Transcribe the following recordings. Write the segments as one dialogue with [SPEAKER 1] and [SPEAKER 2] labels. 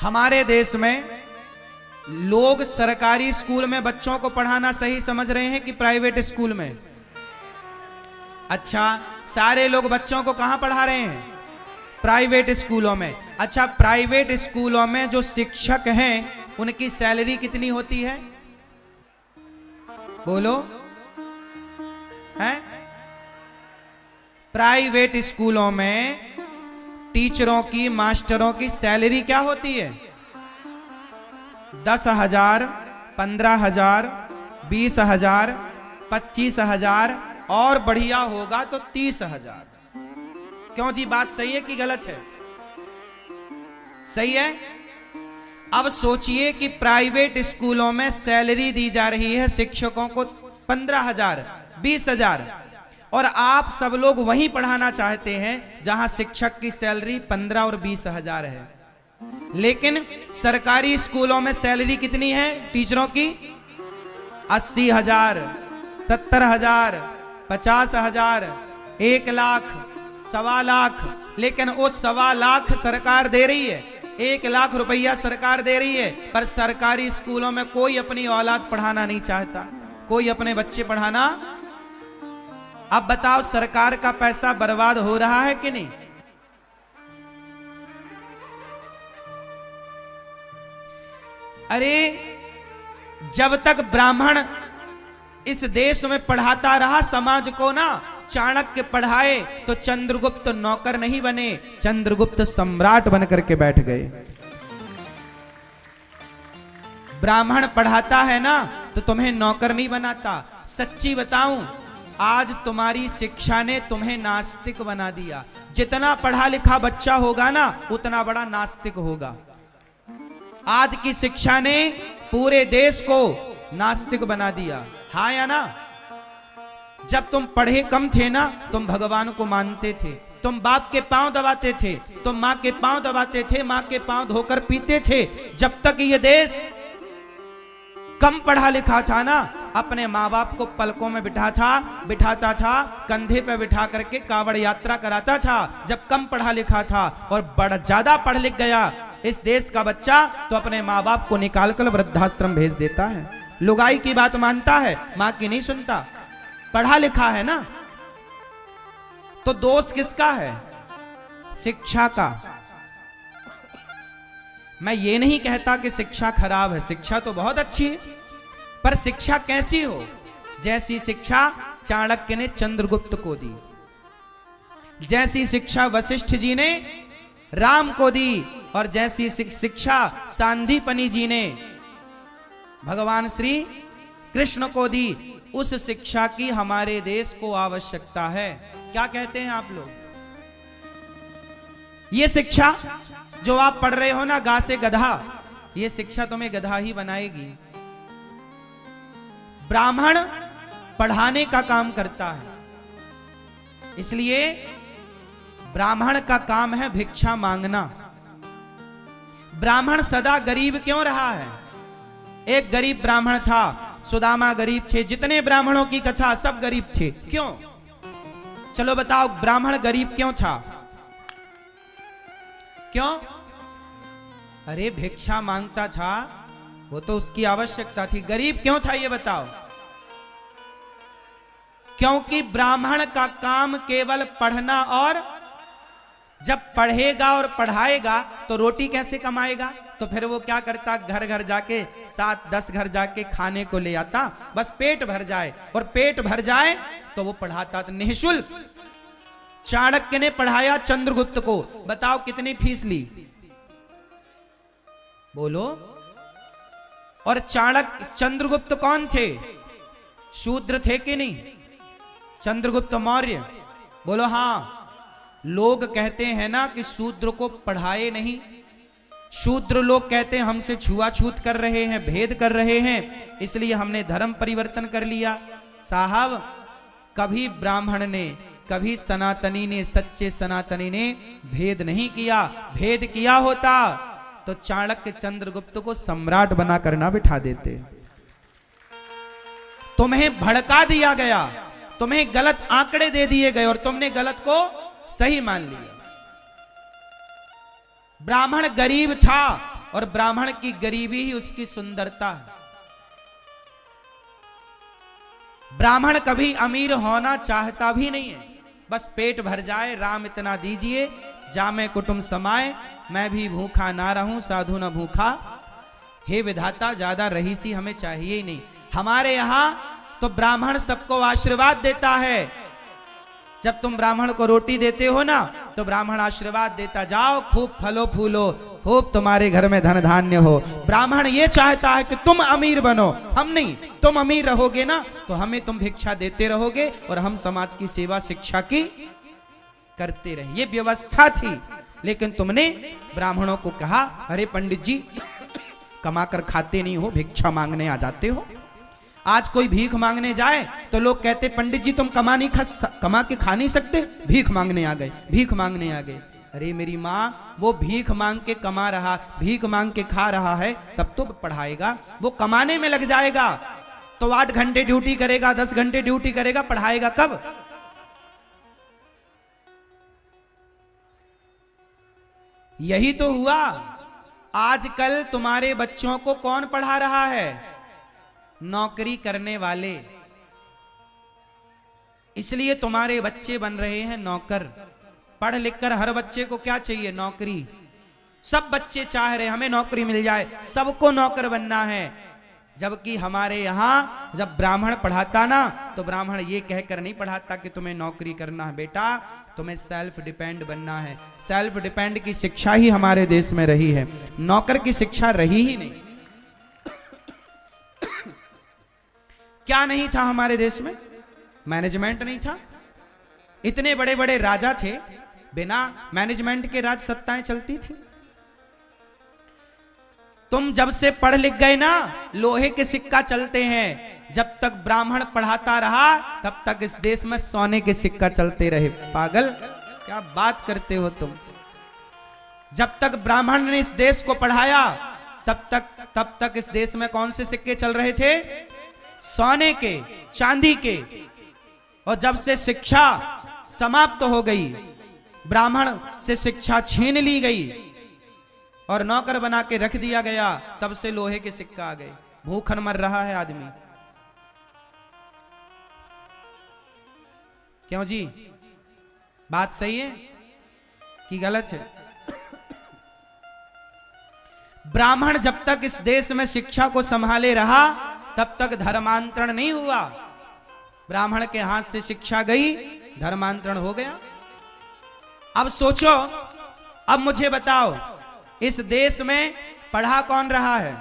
[SPEAKER 1] हमारे देश में लोग सरकारी स्कूल में बच्चों को पढ़ाना सही समझ रहे हैं कि प्राइवेट स्कूल में? अच्छा, सारे लोग बच्चों को कहां पढ़ा रहे हैं? प्राइवेट स्कूलों में। अच्छा, प्राइवेट स्कूलों में जो शिक्षक हैं उनकी सैलरी कितनी होती है? बोलो हैं? प्राइवेट स्कूलों में टीचरों की, मास्टरों की सैलरी क्या होती है? 10,000, 15,000, 20,000, 25,000 और बढ़िया होगा तो 30,000। क्यों जी, बात सही है कि गलत है? सही है। अब सोचिए कि प्राइवेट स्कूलों में सैलरी दी जा रही है शिक्षकों को 15,000, 20,000 और आप सब लोग वहीं पढ़ाना चाहते हैं जहां शिक्षक की सैलरी 15 और 20,000 है। लेकिन सरकारी स्कूलों में सैलरी कितनी है टीचरों की? 80,000, 70,000, 50,000, 1 लाख, 1.25 लाख। लेकिन वो 1.25 लाख सरकार दे रही है, 1 लाख रुपया सरकार दे रही है, पर सरकारी स्कूलों में कोई अपनी औलाद पढ़ाना नहीं चाहता, कोई अपने बच्चे पढ़ाना। अब बताओ, सरकार का पैसा बर्बाद हो रहा है कि नहीं? अरे, जब तक ब्राह्मण इस देश में पढ़ाता रहा समाज को ना, चाणक्य पढ़ाए तो चंद्रगुप्त नौकर नहीं बने, चंद्रगुप्त सम्राट बनकर के बैठ गए। ब्राह्मण पढ़ाता है ना तो तुम्हें नौकर नहीं बनाता। सच्ची बताऊं, आज तुम्हारी शिक्षा ने तुम्हें नास्तिक बना दिया। जितना पढ़ा लिखा बच्चा होगा ना उतना बड़ा नास्तिक होगा। आज की शिक्षा ने पूरे देश को नास्तिक बना दिया, हाँ या ना? जब तुम पढ़े कम थे ना, तुम भगवान को मानते थे, तुम बाप के पांव दबाते थे, तुम मां के पांव दबाते थे, मां के पांव धोकर पीते थे। जब तक ये देश कम पढ़ा लिखा था ना, अपने माँ बाप को पलकों में बिठाता था, कंधे पे बिठा करके कावड़ यात्रा कराता था। जब कम पढ़ा लिखा था और बड़ा ज्यादा पढ़ लिख गया इस देश का बच्चा तो अपने माँ बाप को निकालकर वृद्धाश्रम भेज देता है, लुगाई की बात मानता है, माँ की नहीं सुनता। पढ़ा लिखा है ना, तो दोष किसका है? शिक्षा का। मैं ये नहीं कहता कि शिक्षा खराब है, शिक्षा तो बहुत अच्छी है, पर शिक्षा कैसी हो? जैसी शिक्षा चाणक्य ने चंद्रगुप्त को दी, जैसी शिक्षा वशिष्ठ जी ने राम को दी, और जैसी शिक्षा सांदीपनि जी ने भगवान श्री कृष्ण को दी, उस शिक्षा की हमारे देश को आवश्यकता है। क्या कहते हैं आप लोग? ये शिक्षा जो आप पढ़ रहे हो ना, गा से गधा, ये शिक्षा तुम्हें गधा ही बनाएगी। ब्राह्मण पढ़ाने का काम करता है, इसलिए ब्राह्मण का काम है भिक्षा मांगना। ब्राह्मण सदा गरीब क्यों रहा है? एक गरीब ब्राह्मण था, सुदामा गरीब थे, जितने ब्राह्मणों की कथा सब गरीब थे। क्यों? चलो बताओ, ब्राह्मण गरीब क्यों था? क्यों? अरे भिक्षा मांगता था, वो तो उसकी आवश्यकता थी। गरीब क्यों था ये बताओ? क्योंकि ब्राह्मण का काम केवल पढ़ना, और जब पढ़ेगा और पढ़ाएगा तो रोटी कैसे कमाएगा? तो फिर वो क्या करता? घर घर जाके 7-10 घर जाके खाने को ले आता, बस पेट भर जाए, और पेट भर जाए तो वो पढ़ाता था निःशुल्क। चाणक्य ने पढ़ाया चंद्रगुप्त को, बताओ कितनी फीस ली? बोलो। और चंद्रगुप्त कौन थे? शूद्र थे कि नहीं? चंद्रगुप्त मौर्य, बोलो हाँ। लोग कहते हैं ना कि शूद्र को पढ़ाए नहीं, शूद्र लोग कहते हैं हमसे छुआछूत कर रहे हैं, भेद कर रहे हैं, इसलिए हमने धर्म परिवर्तन कर लिया। साहब, कभी ब्राह्मण ने, कभी सनातनी ने, सच्चे सनातनी ने भेद नहीं किया। भेद किया होता तो चाणक्य चंद्रगुप्त को सम्राट बना कर ना बिठा देते। तुम्हें भड़का दिया गया, तुम्हें गलत आंकड़े दे दिए गए और तुमने गलत को सही मान लिया। ब्राह्मण गरीब था और ब्राह्मण की गरीबी ही उसकी सुंदरता है। ब्राह्मण कभी अमीर होना चाहता भी नहीं है, बस पेट भर जाए, राम इतना दीजिए, जामे कुटुंब समाए, मैं भी भूखा ना रहूं, साधु न भूखा। हे विधाता, ज्यादा रहीसी हमें चाहिए ही नहीं। हमारे यहां तो ब्राह्मण सबको आशीर्वाद देता है। जब तुम ब्राह्मण को रोटी देते हो ना, तो ब्राह्मण आशीर्वाद देता, जाओ खूब फलो फूलो, खूब तुम्हारे घर में धन धान्य हो। ब्राह्मण ये चाहता है कि तुम अमीर बनो, हम नहीं। तुम अमीर रहोगे ना तो हमें तुम भिक्षा देते रहोगे और हम समाज की सेवा शिक्षा की करते रहे। ये व्यवस्था थी। लेकिन तुमने ब्राह्मणों को कहा, अरे पंडित जी कमा कर खाते नहीं हो, भिक्षा मांगने आ जाते हो। आज कोई भीख मांगने जाए तो लोग कहते, पंडित जी तुम कमा के खा नहीं सकते, भीख मांगने आ गए, भीख मांगने आ गए। अरे मेरी माँ, वो भीख मांग के कमा रहा, भीख मांग के खा रहा है, तब तो पढ़ाएगा। वो कमाने में लग जाएगा तो 8 घंटे ड्यूटी करेगा, 10 घंटे ड्यूटी करेगा, पढ़ाएगा कब? यही तो हुआ। आजकल तुम्हारे बच्चों को कौन पढ़ा रहा है? नौकरी करने वाले। इसलिए तुम्हारे बच्चे बन रहे हैं नौकर। पढ़ लिख कर हर बच्चे को क्या चाहिए? नौकरी। सब बच्चे चाह रहे हमें नौकरी मिल जाए, सबको नौकर बनना है। जबकि हमारे यहां जब ब्राह्मण पढ़ाता ना, तो ब्राह्मण ये कहकर नहीं पढ़ाता कि तुम्हें नौकरी करना है, बेटा तुम्हें सेल्फ डिपेंड बनना है। सेल्फ डिपेंड की शिक्षा ही हमारे देश में रही है, नौकर की शिक्षा रही ही नहीं। क्या नहीं था हमारे देश में? मैनेजमेंट नहीं था। इतने बड़े बड़े राजा थे, बिना मैनेजमेंट के राज सत्ताएं चलती थी। तुम जब से पढ़ लिख गए ना, लोहे के सिक्का चलते हैं। जब तक ब्राह्मण पढ़ाता रहा तब तक इस देश में सोने के सिक्का चलते रहे। पागल, क्या बात करते हो तुम? जब तक ब्राह्मण ने इस देश को पढ़ाया तब तक इस देश में कौन से सिक्के चल रहे थे? सोने के, चांदी के। और जब से शिक्षा समाप्त हो गई, ब्राह्मण से शिक्षा छीन ली गई और नौकर बना के रख दिया गया, तब से लोहे के सिक्का आ गए। भूखन मर रहा है आदमी। क्यों जी? बात सही है कि गलत है? ब्राह्मण जब तक इस देश में शिक्षा को संभाले रहा तब तक धर्मांतरण नहीं हुआ। ब्राह्मण के हाथ से शिक्षा गई, धर्मांतरण हो गया। अब सोचो, अब मुझे बताओ, इस देश में पढ़ा कौन रहा है?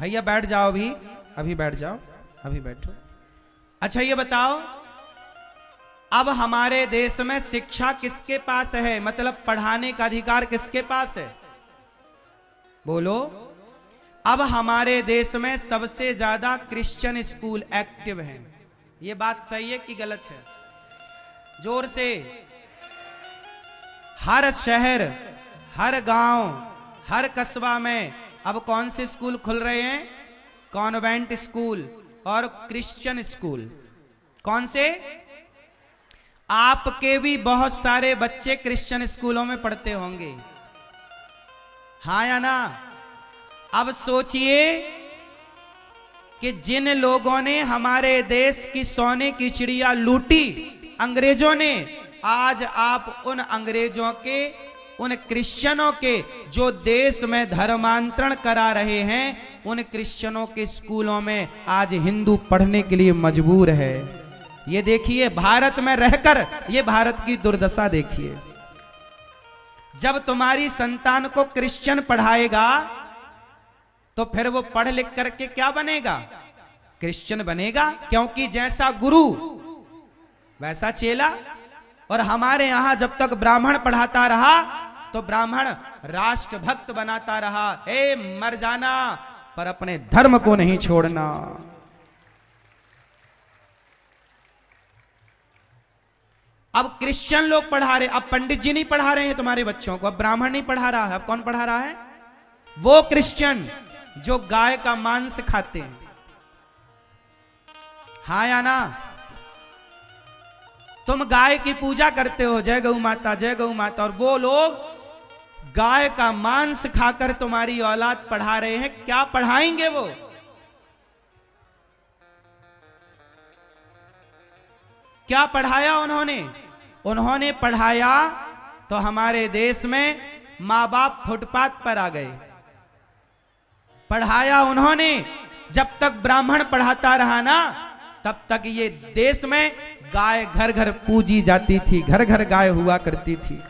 [SPEAKER 1] भैया बैठ जाओ, अभी बैठ जाओ, अभी बैठो। अच्छा ये बताओ, अब हमारे देश में शिक्षा किसके पास है? मतलब पढ़ाने का अधिकार किसके पास है? बोलो। अब हमारे देश में सबसे ज्यादा क्रिश्चियन स्कूल एक्टिव हैं। ये बात सही है कि गलत है? जोर से। हर शहर, हर गांव, हर कस्बा में अब कौन से स्कूल खुल रहे हैं? कॉन्वेंट स्कूल और क्रिश्चियन स्कूल। कौन से? आपके भी बहुत सारे बच्चे क्रिश्चियन स्कूलों में पढ़ते होंगे, हाँ या ना? अब सोचिए कि जिन लोगों ने हमारे देश की सोने की चिड़िया लूटी, अंग्रेजों ने, आज आप उन अंग्रेजों के, उन क्रिश्चियनों के जो देश में धर्मांतरण करा रहे हैं, उन क्रिश्चियनों के स्कूलों में आज हिंदू पढ़ने के लिए मजबूर है। ये देखिए, भारत में रहकर ये भारत की दुर्दशा देखिए। जब तुम्हारी संतान को क्रिश्चियन पढ़ाएगा तो फिर वो पढ़ लिख करके क्या बनेगा? क्रिश्चियन बनेगा, क्योंकि जैसा गुरु वैसा चेला। और हमारे यहां जब तक ब्राह्मण पढ़ाता रहा तो ब्राह्मण राष्ट्रभक्त बनाता रहा। मर जाना पर अपने धर्म को नहीं छोड़ना। अब क्रिश्चियन लोग पढ़ा रहे, अब पंडित जी नहीं पढ़ा रहे हैं तुम्हारे बच्चों को, अब ब्राह्मण नहीं पढ़ा रहा है। अब कौन पढ़ा रहा है? वो क्रिश्चियन जो गाय का मांस खाते हैं, हाँ या ना? तुम गाय की पूजा करते हो, जय गौ माता, जय गौ माता, और वो लोग गाय का मांस खाकर तुम्हारी औलाद पढ़ा रहे हैं, क्या पढ़ाएंगे वो? क्या पढ़ाया उन्होंने? उन्होंने पढ़ाया तो हमारे देश में माँ बाप फुटपाथ पर आ गए। पढ़ाया उन्होंने, जब तक ब्राह्मण पढ़ाता रहा ना, तब तक ये देश में गाय घर घर पूजी जाती थी, घर घर गाय हुआ करती थी।